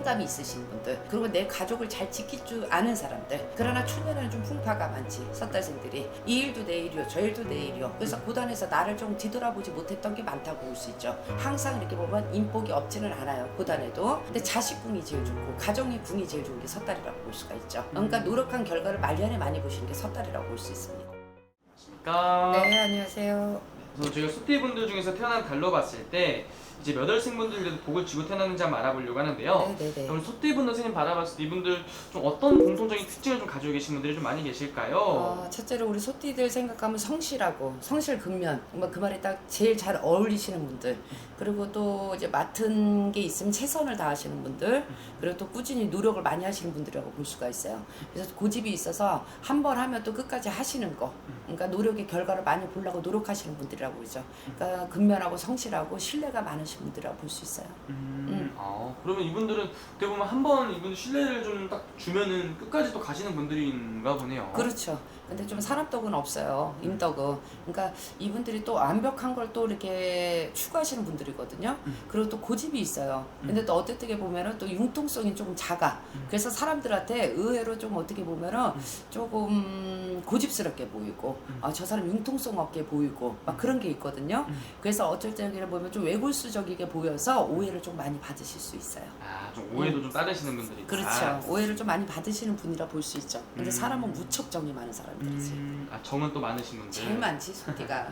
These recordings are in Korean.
책임감이 있으신 분들, 그리고 내 가족을 잘 지킬 줄 아는 사람들. 그러나 초년에는 좀 풍파가 많지, 섣달생들이. 이 일도 내 일이요, 저 일도 내 일이요. 그래서 고단에서 나를 좀 뒤돌아보지 못했던 게 많다고 볼 수 있죠. 항상 이렇게 보면 인복이 없지는 않아요, 고단에도. 근데 자식궁이 제일 좋고 가정의 궁이 제일 좋은 게 섣달이라고 볼 수가 있죠. 그러니까 노력한 결과를 말년에 많이 보시는 게 섣달이라고 볼 수 있습니다. 안녕하십니까. 네, 안녕하세요. 그래서 저희가 소띠분들 중에서 태어난 달로 봤을 때 이제 몇 월생분들도 복을 쥐고 태어났는지 한번 알아보려고 하는데요. 네네네. 그럼 소띠분들 선생님 받아봤을 때 이분들 좀 어떤 공통적인 특징을 좀 가지고 계신 분들이 좀 많이 계실까요? 첫째로 우리 소띠들 생각하면 성실하고 성실근면, 뭐 그 말이 딱 제일 잘 어울리시는 분들. 그리고 또 이제 맡은 게 있으면 최선을 다하시는 분들. 그리고 또 꾸준히 노력을 많이 하시는 분들이라고 볼 수가 있어요. 그래서 고집이 있어서 한 번 하면 또 끝까지 하시는 거. 그러니까 노력의 결과를 많이 보려고 노력하시는 분들이라고 그러죠. 그러니까 근면하고 성실하고 신뢰가 많으신 분들이라고 볼 수 있어요. 그러면 이분들은 어떻게 보면 한 번 이분들 신뢰를 좀 딱 주면은 끝까지 또 가시는 분들인가 보네요. 그렇죠. 근데 좀 사람덕은 없어요. 인덕은. 그러니까 이분들이 또 완벽한 걸 또 이렇게 추구하시는 분들이거든요. 그리고 또 고집이 있어요. 근데 또 어떻게 보면은 또 융통성이 조금 작아. 그래서 사람들한테 의외로 좀 어떻게 보면은 조금 고집스럽게 보이고, 저 사람 융통성 없게 보이고, 막 그런 게 있거든요. 그래서 어쩔 때는 보면 좀 외골수적이게 보여서 오해를 좀 많이 받으실 수 있어요. 좀 오해도 좀 따르시는 분들이 있다. 그렇죠. 오해를 좀 많이 받으시는 분이라 볼 수 있죠. 근데 사람은 무척 정이 많은 사람들이지. 정은 또 많으신 분들. 제일 많지, 소띠가.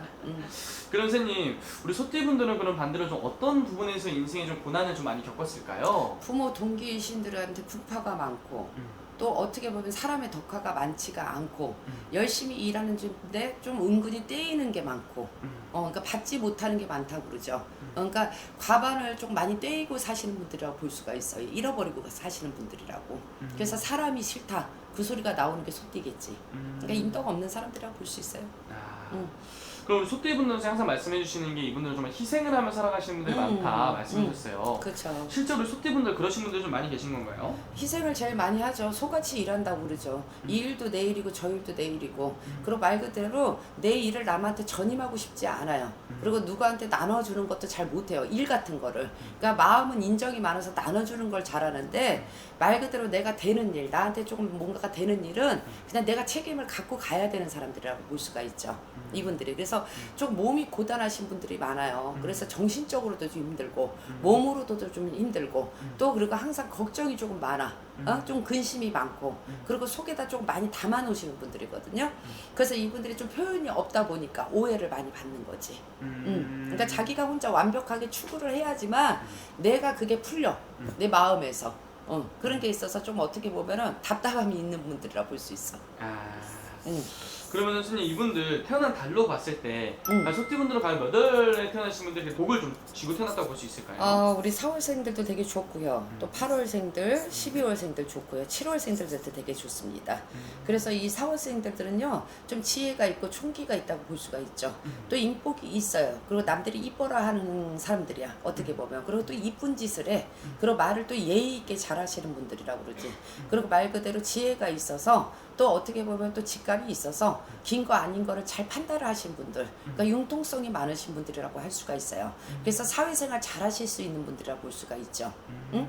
그럼 선생님, 우리 소띠분들은 그럼 반대로 좀 어떤 부분에서 인생에 좀 고난을 좀 많이 겪었을까요? 부모 동기신들한테 풍파가 많고, 또 어떻게 보면 사람의 덕화가 많지가 않고, 열심히 일하는데 좀 은근히 떼이는 게 많고, 그러니까 받지 못하는 게 많다고 그러죠. 그러니까 과반을 좀 많이 떼이고 사시는 분들이라고 볼 수가 있어요. 잃어버리고 사시는 분들이라고. 그래서 사람이 싫다, 그 소리가 나오는 게 소띠겠지. 그러니까 인덕 없는 사람들이라고 볼 수 있어요. 그럼 우리 소띠분들은 항상 말씀해 주시는 게 이분들은 정말 희생을 하며 살아가시는 분들이 많다 말씀해 주셨어요. 그렇죠. 실제로 우리 소띠분들 그러신 분들 좀 많이 계신 건가요? 희생을 제일 많이 하죠. 소같이 일한다고 그러죠. 이 일도 내 일이고 저 일도 내 일이고. 그리고 말 그대로 내 일을 남한테 전임하고 싶지 않아요. 그리고 누구한테 나눠주는 것도 잘 못해요. 일 같은 거를. 그러니까 마음은 인정이 많아서 나눠주는 걸 잘하는데, 말 그대로 내가 되는 일, 나한테 조금 뭔가가 되는 일은 그냥 내가 책임을 갖고 가야 되는 사람들이라고 볼 수가 있죠. 이분들이. 그래서 좀 몸이 고단하신 분들이 많아요. 그래서 정신적으로도 좀 힘들고, 몸으로도 좀 힘들고, 또 그리고 항상 걱정이 조금 많아. 좀 근심이 많고, 그리고 속에다 조금 많이 담아 놓으시는 분들이거든요. 그래서 이분들이 좀 표현이 없다 보니까 오해를 많이 받는 거지. 그러니까 자기가 혼자 완벽하게 추구를 해야지만 내가 그게 풀려. 내 마음에서. 그런 게 있어서 좀 어떻게 보면은 답답함이 있는 분들이라 볼 수 있어. 그러면 선생님 이분들 태어난 달로 봤을 때 소띠분들은 과연 몇 월에 태어나신 분들이 복을 좀 쥐고 태어났다고 볼 수 있을까요? 우리 4월생들도 되게 좋고요. 또 8월생들, 12월생들 좋고요. 7월생들도 되게 좋습니다. 그래서 이 4월생들은요, 좀 지혜가 있고 총기가 있다고 볼 수가 있죠. 또 인복이 있어요. 그리고 남들이 이뻐라 하는 사람들이야, 어떻게 보면. 그리고 또 이쁜 짓을 해. 그리고 말을 또 예의 있게 잘하시는 분들이라고 그러지. 그리고 말 그대로 지혜가 있어서, 또 어떻게 보면 또 직감이 있어서 긴 거 아닌 거를 잘 판단을 하신 분들, 그러니까 융통성이 많으신 분들이라고 할 수가 있어요. 그래서 사회생활 잘 하실 수 있는 분들이라고 볼 수가 있죠.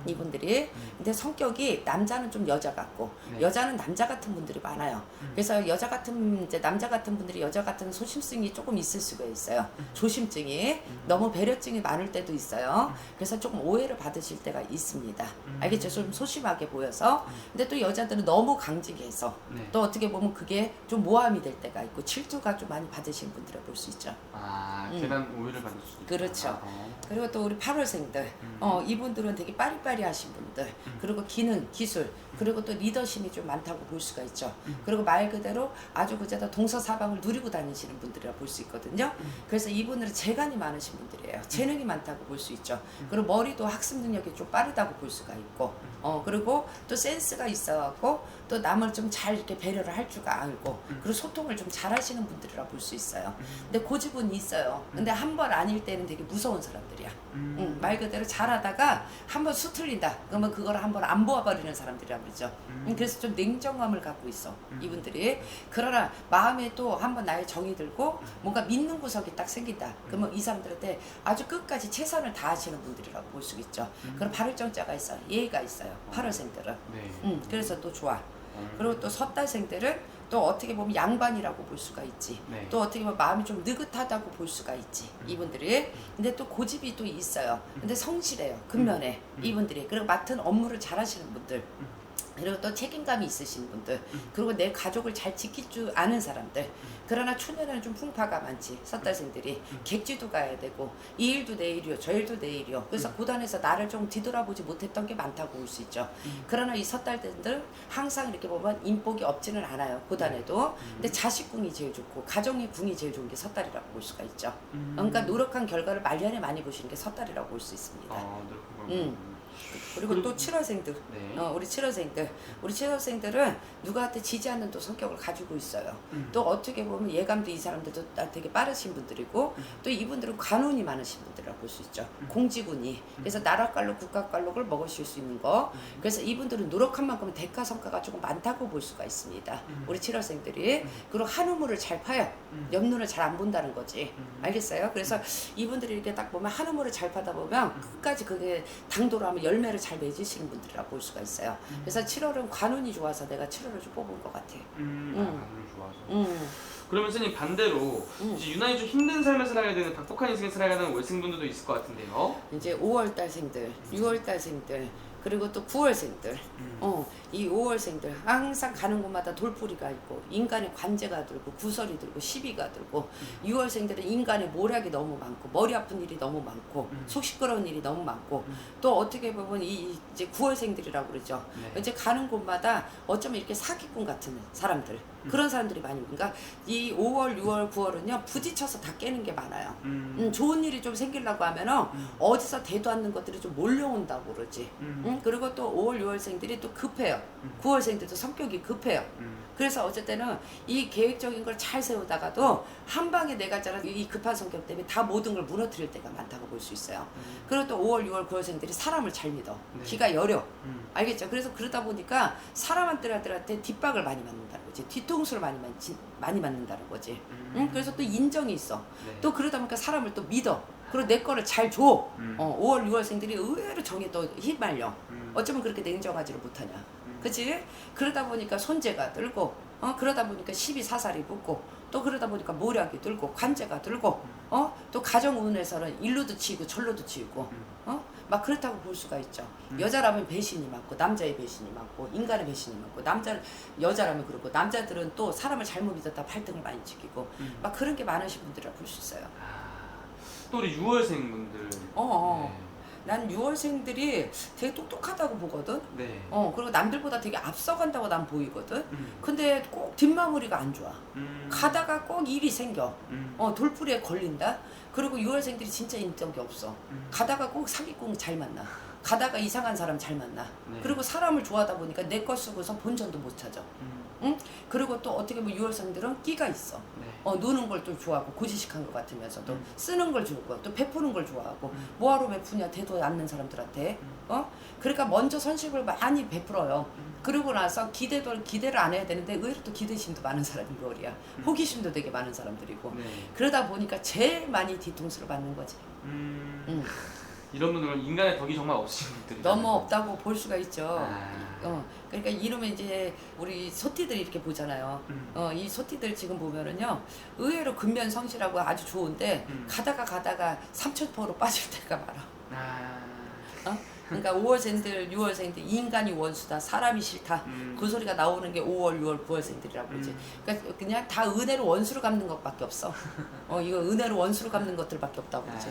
이분들이. 근데 성격이 남자는 좀 여자 같고, 여자는 남자 같은 분들이 많아요. 그래서 여자 같은, 이제 남자 같은 분들이 여자 같은 소심증이 조금 있을 수가 있어요. 조심증이. 너무 배려증이 많을 때도 있어요. 그래서 조금 오해를 받으실 때가 있습니다. 알겠죠? 좀 소심하게 보여서. 근데 또 여자들은 너무 강직해서, 또 어떻게 보면 그게 좀 모함이 될 때가 있고, 질투가 좀 많이 받으신 분들이라 볼 수 있죠. 계단 오해를 받을 수도 있다. 그렇죠. 그리고 또 우리 8월생들, 이분들은 되게 빠리빠리하신 분들, 그리고 기능, 기술, 그리고 또 리더십이 좀 많다고 볼 수가 있죠. 그리고 말 그대로 아주 그제다 동서사방을 누리고 다니시는 분들이라 볼 수 있거든요. 그래서 이분들은 재간이 많으신 분들이에요. 재능이 많다고 볼 수 있죠. 그리고 머리도 학습 능력이 좀 빠르다고 볼 수가 있고, 그리고 또 센스가 있어갖고 또 남을 좀 잘 이렇게 배려를 할 줄 알고 그리고 소통을 좀 잘하시는 분들이라 볼 수 있어요. 근데 고집은 있어요. 근데 한 번 아닐 때는 되게 무서운 사람들이야. 말 그대로 잘하다가 한 번 수틀린다. 그러면 그걸 한 번 안 보아버리는 사람들이라 그러죠. 그래서 좀 냉정함을 갖고 있어 이분들이. 그러나 마음에 또 한 번 나의 정이 들고 뭔가 믿는 구석이 딱 생긴다. 그러면 이 사람들한테 아주 끝까지 최선을 다하시는 분들이라고 볼 수 있죠. 그럼 발을 정자가 있어, 예의가 있어요. 8월생들은. 네. 그래서 또 좋아. 그리고 또 섣달생들은 또 어떻게 보면 양반이라고 볼 수가 있지. 네. 또 어떻게 보면 마음이 좀 느긋하다고 볼 수가 있지. 이분들이. 근데 또 고집이 또 있어요. 근데 성실해요. 근면에 이분들이. 그리고 맡은 업무를 잘하시는 분들. 그리고 또 책임감이 있으신 분들, 그리고 내 가족을 잘 지킬 줄 아는 사람들. 그러나 초년에는 좀 풍파가 많지. 섣달생들이 객지도 가야 되고 이 일도 내 일이요 저 일도 내 일이요. 그래서 고단에서 나를 좀 뒤돌아보지 못했던 게 많다고 볼 수 있죠. 그러나 이 섣달들은 항상 이렇게 보면 인복이 없지는 않아요. 고단에도. 근데 자식궁이 제일 좋고 가정의 궁이 제일 좋은 게 섣달이라고 볼 수가 있죠. 그러니까 노력한 결과를 말년에 많이 보시는 게 섣달이라고 볼 수 있습니다. 그리고 또 7월생들, 네. 우리 7월생들은 누구한테 지지 않는 또 성격을 가지고 있어요. 또 어떻게 보면 예감도 이 사람들도 되게 빠르신 분들이고 또 이분들은 관운이 많으신 분들이라고 볼 수 있죠. 공지군이. 그래서 나라깔로 국가깔록을 먹으실 수 있는 거. 그래서 이분들은 노력한 만큼 대가 성과가 조금 많다고 볼 수가 있습니다. 우리 7월생들이. 그리고 한우물을 잘 파요. 옆눈을 잘 안 본다는 거지. 알겠어요? 그래서 이분들이 이렇게 딱 보면 한우물을 잘 파다 보면 끝까지 그게 당도로 하면 열매를 잘 맺으시는 분들이라고 볼 수가 있어요. 그래서 7월은 관운이 좋아서 내가 7월을 좀 뽑은 것 같아. 관운이 좋아서. 그러면 스님 반대로 이제 유난히 좀 힘든 삶을 살아야 되는 박복한 인생을 살아가는 월생분들도 있을 것 같은데요. 이제 5월달생들, 6월달생들, 그리고 또 9월생들, 이 5월생들 항상 가는 곳마다 돌뿌리가 있고 인간의 관제가 들고 구설이 들고 시비가 들고 6월생들은 인간의 모략이 너무 많고 머리 아픈 일이 너무 많고 속 시끄러운 일이 너무 많고 또 어떻게 보면 이제 9월생들이라고 그러죠. 네. 이제 가는 곳마다 어쩌면 이렇게 사기꾼 같은 사람들 그런 사람들이 많이 그러니까 이 5월, 6월, 9월은요 부딪혀서 다 깨는 게 많아요. 좋은 일이 좀 생기려고 하면은 어디서 대도 않는 것들이 좀 몰려온다고 그러지. 그리고 또 5월, 6월생들이 또 급해요. 9월생들도 성격이 급해요. 그래서 어쨌든은 이 계획적인 걸 잘 세우다가도 한 방에 내가 자란 이 급한 성격 때문에 다 모든 걸 무너뜨릴 때가 많다고 볼 수 있어요. 그리고 또 5월, 6월, 9월생들이 사람을 잘 믿어. 네. 기가 여려. 알겠죠? 그래서 그러다 보니까 사람들한테 뒷박을 많이 맞는다는 거지. 뒤통수를 많이 맞는다는 거지. 그래서 또 인정이 있어. 네. 또 그러다 보니까 사람을 또 믿어. 그리고 내 거를 잘 줘. 5월, 6월생들이 의외로 정에 또 휘말려. 어쩌면 그렇게 냉정하지를 못하냐. 그치? 그러다 보니까 손재가 들고, 그러다 보니까 시비사살이 붙고, 또 그러다 보니까 모략이 들고, 관제가 들고, 또 가정운에서는 일로도 치이고, 절로도 치이고, 막 그렇다고 볼 수가 있죠. 여자라면 배신이 많고, 남자의 배신이 많고, 인간의 배신이 많고, 여자라면 그렇고, 남자들은 또 사람을 잘못 믿었다 발등을 많이 찍히고, 막 그런 게 많으신 분들이라 볼 수 있어요. 또 우리 6월생분들. 난 6월생들이 되게 똑똑하다고 보거든. 네. 그리고 남들보다 되게 앞서간다고 난 보이거든. 근데 꼭 뒷마무리가 안 좋아. 가다가 꼭 일이 생겨. 돌뿌리에 걸린다. 그리고 6월생들이 진짜 인적이 없어. 가다가 꼭 사기꾼 잘 만나. 가다가 이상한 사람 잘 만나. 네. 그리고 사람을 좋아하다 보니까 내 걸 쓰고서 본전도 못 찾아. 응? 그리고 또 어떻게 보면 6월생들은 끼가 있어. 네. 노는 걸 좀 좋아하고 고지식한 것 같으면서도 쓰는 걸 좋아하고 또 베푸는 걸 좋아하고 뭐하러 베푸냐 대도 않는 사람들한테 그러니까 먼저 선식을 많이 베풀어요. 그러고 나서 기대를 안 해야 되는데 의외로 또 기대심도 많은 사람이 머리야. 호기심도 되게 많은 사람들이고 네. 그러다 보니까 제일 많이 뒤통수를 맞는 거지. 이런 분들은 인간의 덕이 정말 없으신 분들이 너무 없다고 볼 수가 있죠. 아. 그러니까 이러면 이제 우리 소띠들이 이렇게 보잖아요. 이 소띠들 지금 보면은요, 의외로 근면 성실하고 아주 좋은데 가다가 삼천포로 빠질 때가 많아. 그러니까 5월생들, 6월생들 인간이 원수다, 사람이 싫다. 그 소리가 나오는 게 5월, 6월, 9월생들이라고 그러지. 그러니까 그냥 다 은혜로 원수로 갚는 것밖에 없어. 이거 은혜로 원수로 갚는 것들밖에 없다고 그러지.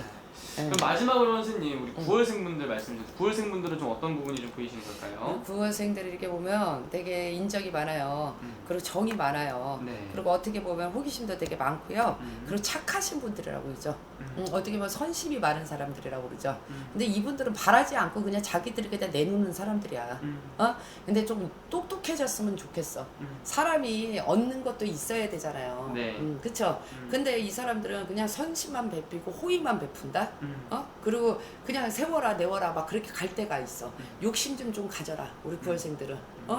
그럼 마지막으로 선생님 우리 9월생분들 말씀 주세요. 9월생분들은 좀 어떤 부분이 좀 보이시는 걸까요? 9월생들이 이렇게 보면 되게 인적이 많아요. 그리고 정이 많아요. 네. 그리고 어떻게 보면 호기심도 되게 많고요. 그리고 착하신 분들이라고 그러죠. 어떻게 보면 선심이 많은 사람들이라고 그러죠. 근데 이분들은 바라지 않고 그냥 자기들이 그냥 내놓는 사람들이야. 근데 좀 똑똑해졌으면 좋겠어. 사람이 얻는 것도 있어야 되잖아요. 네. 그쵸? 근데 이 사람들은 그냥 선심만 베풀고 호의만 베푼다? 그리고 그냥 세워라 내워라 막 그렇게 갈 때가 있어. 욕심 좀 가져라 우리 9월생들은.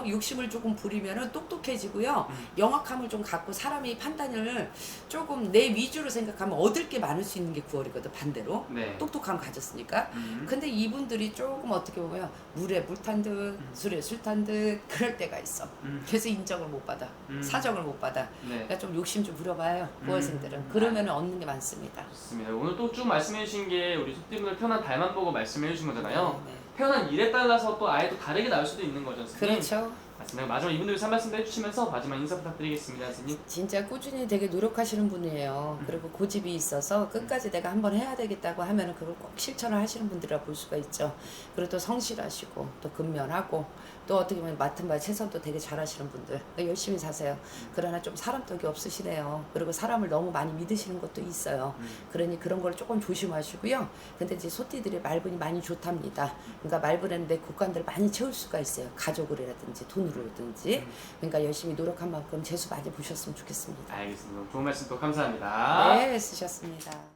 욕심을 조금 부리면은 똑똑해지고요. 영악함을 좀 갖고 사람이 판단을 조금 내 위주로 생각하면 얻을 게 많을 수 있는 게 9월이거든 반대로. 네. 똑똑함 가졌으니까. 근데 이분들이 조금 어떻게 보면 물에 물 탄 듯 술에 술 탄 듯 그럴 때가 있어. 그래서 인정을 못 받아. 사정을 못 받아. 네. 그러니까 좀 욕심 좀 부려봐요 9월생들은. 그러면 얻는 게 많습니다. 좋습니다. 오늘 또 쭉 말씀해 주신 게 우리 속띠분들 태어난 달만 보고 말씀해 주신 거잖아요. 네. 태어난 일에 따라서 또 아예 또 다르게 나올 수도 있는 거죠, 선생님. 그렇죠. 맞습니다. 마지막 이분들 위해서 한 말씀 해주시면서 마지막 인사 부탁드리겠습니다, 선생님. 진짜 꾸준히 되게 노력하시는 분이에요. 그리고 고집이 있어서 끝까지 내가 한번 해야 되겠다고 하면은 그걸 꼭 실천을 하시는 분들이라 볼 수가 있죠. 그리고 또 성실하시고 또 근면하고 또 어떻게 보면 맡은 바에 최선도 되게 잘하시는 분들. 그러니까 열심히 사세요. 그러나 좀 사람독이 없으시네요. 그리고 사람을 너무 많이 믿으시는 것도 있어요. 그러니 그런 걸 조금 조심하시고요. 근데 이제 소띠들이 말분이 많이 좋답니다. 그러니까 말분했는데 곡간들 많이 채울 수가 있어요. 가족을이라든지 돈으로든지. 그러니까 열심히 노력한 만큼 재수 많이 보셨으면 좋겠습니다. 알겠습니다. 좋은 말씀 또 감사합니다. 네, 쓰셨습니다.